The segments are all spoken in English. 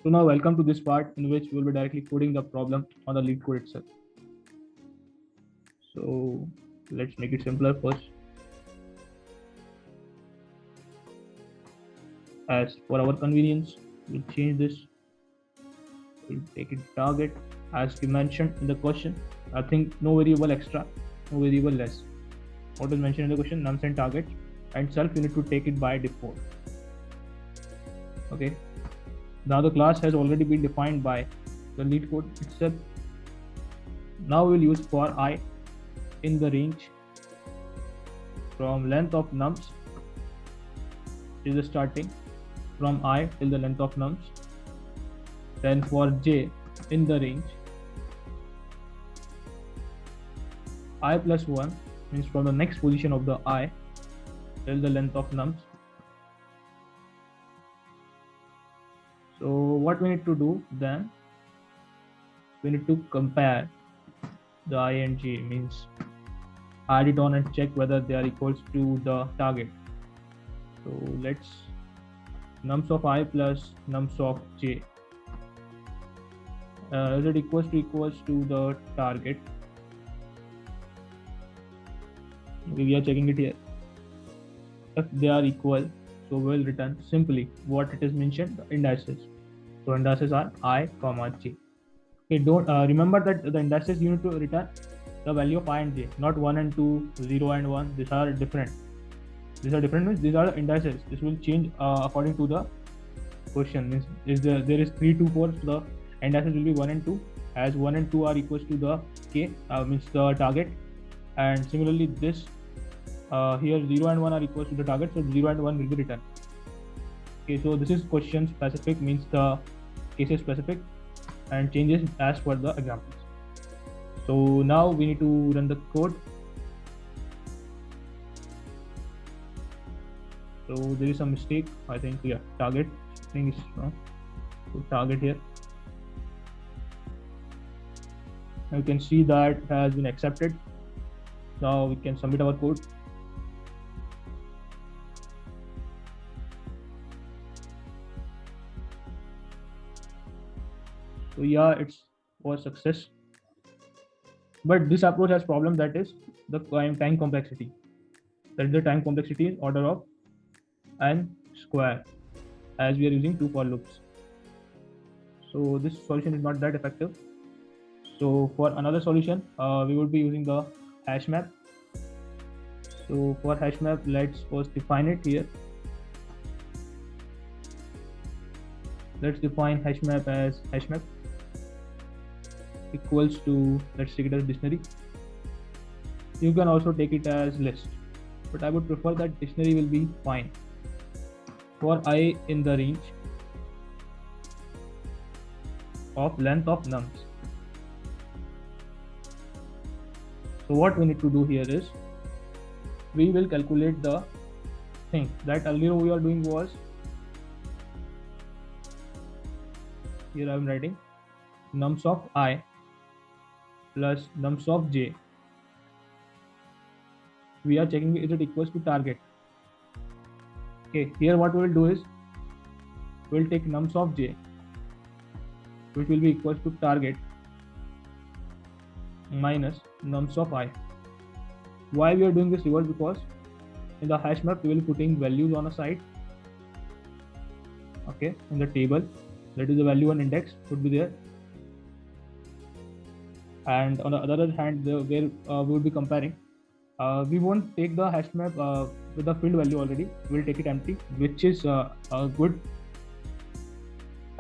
So now welcome to this part in which we will be directly coding the problem on the Leet code itself. So let's make it simpler first. As for our convenience, we'll change this. We'll take it target as we mentioned in the question. I think no variable extra, no variable less. What is mentioned in the question? Nums and target, and self you need to take it by default. Okay. Now the class has already been defined by the Leet code itself. Now we'll use for I in the range from length of nums is the starting from I till the length of nums. Then for j in the range I plus 1 means from the next position of the I till the length of nums. So what we need to do then, we need to compare the I and j, means add it on and check whether they are equals to the target. So let's nums of I plus nums of j, is it equals to the target? We are checking it here. If they are equal, so we'll return simply what it is mentioned, the indices. So indices are I comma j. Okay, don't remember that the indices you need to return the value of I and j, not 1 and 2, 0 and 1. These are different. These are different means these are the indices. This will change according to the question. Means there is 3 to 4, so the indices will be 1 and 2, as 1 and 2 are equals to the k, means the target, and similarly this here 0 and 1 are equals to the target, so 0 and 1 will be returned. Okay, so this is question specific, means the case is specific and changes as per the examples. So now we need to run the code. So there is a mistake, I think. Yeah, target thing is wrong. So target here, you can see that it has been accepted. Now we can submit our code. So yeah, it's was success. But this approach has problem, that is the time complexity. That is the time complexity in order of n square, as we are using 2 for loops. So this solution is not that effective. So for another solution, we will be using the Hashmap. So for Hashmap, let's first define it here. Let's define Hashmap as Hashmap equals to, let's take it as dictionary. You can also take it as list, but I would prefer that dictionary will be fine. For I in the range of length of nums. So what we need to do here is, we will calculate the thing that earlier we are doing was, here I am writing nums of I plus nums of j. We are checking is it equals to target. Okay, here what we will do is, we will take nums of j, which will be equals to target minus nums of I. Why we are doing this reverse? Because in the Hashmap we will be putting values on a side. Okay, in the table, that is the value and index would be there, and on the other hand, where we will be comparing, we won't take the Hashmap with the filled value already. We will take it empty, which is good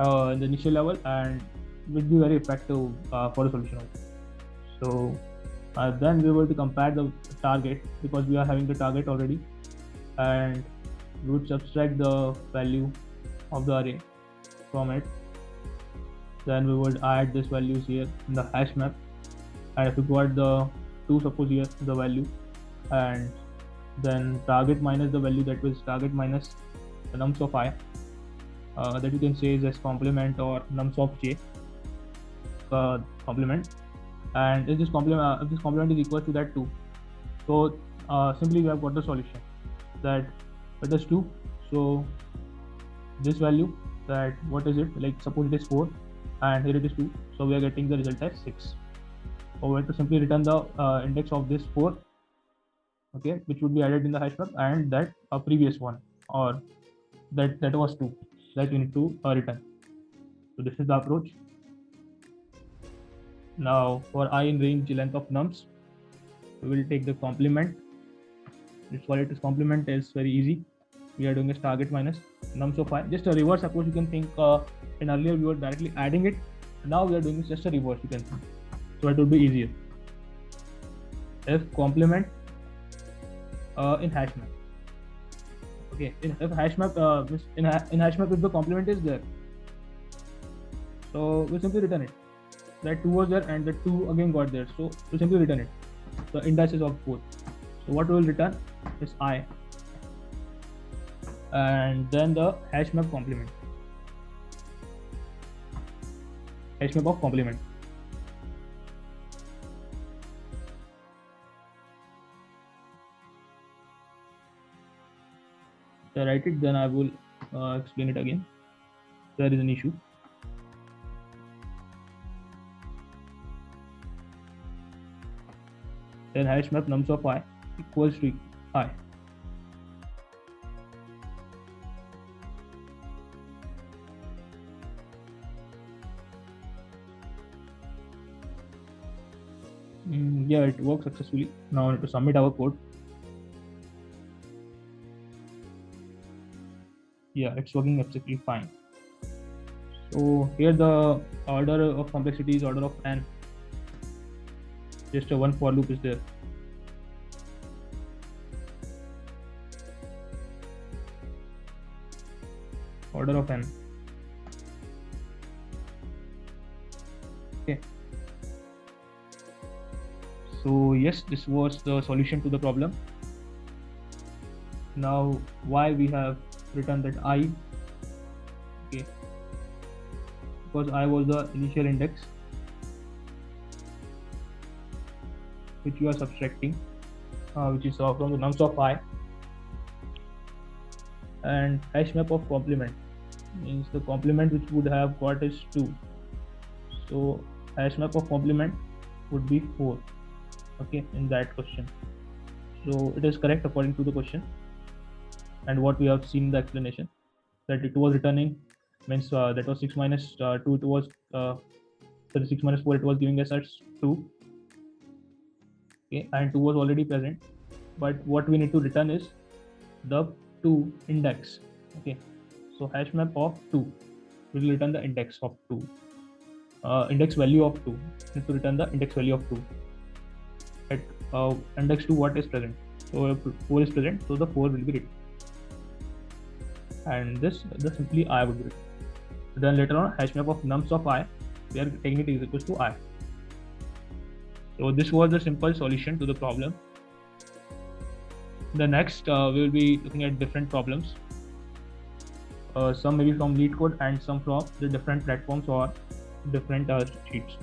in the initial level and will be very effective for the solution also. So then we will to compare the target, because we are having the target already, and we would subtract the value of the array from it. Then we would add these values here in the Hashmap, and if we got the 2, suppose here the value, and then target minus the value, that was target minus the nums of I, that you can say is as complement or nums of j complement. And if this complement is equal to that 2, so simply we have got the solution that it is 2. So this value that what is it, like suppose it is 4 and here it is 2, so we are getting the result as 6. So we have to simply return the index of this 4, okay, which would be added in the hash map, and that previous one, or that was 2, that we need to return. So this is the approach. Now for I in range length of nums, we will take the complement. This for it is complement is very easy. We are doing a target minus nums of I. Just a reverse approach you can think. In earlier we were directly adding it. Now we are doing just a reverse, you can think. So it would be easier. If complement in hash map. Okay, if hash map in hash map if the complement is there, so we simply return it. That 2 was there and the 2 again got there, so we simply return it. The indices of both. So what we will return is I, and then the hash map complement. Hash map of complement. So write it, then I will explain it again. There is an issue. Then hash map nums of I equals to I. Yeah, it works successfully. Now I need to submit our code. Yeah, it's working absolutely fine. So here the order of complexity is order of n. Just a one for loop is there. Order of n. Okay. So yes, this was the solution to the problem. Now why we have written that I? Okay, because I was the initial index which you are subtracting, which is from the nums of I, and hash map of complement means the complement which would have got is 2. So hash map of complement would be 4. Okay, in that question. So it is correct according to the question and what we have seen in the explanation, that it was returning means that was 6 minus 2, it was 6 minus 4, it was giving us as 2. Okay, and 2 was already present, but what we need to return is the 2 index. Okay, so hash map of 2 will return the index of 2, index value of 2. We need to return the index value of 2 at index 2 what is present. So 4 is present, so the 4 will be written, and this the simply I would be written. Then later on hash map of nums of I, we are taking it is equals to I. So this was the simple solution to the problem. The next we will be looking at different problems, some maybe from Leet code and some from the different platforms or different sheets.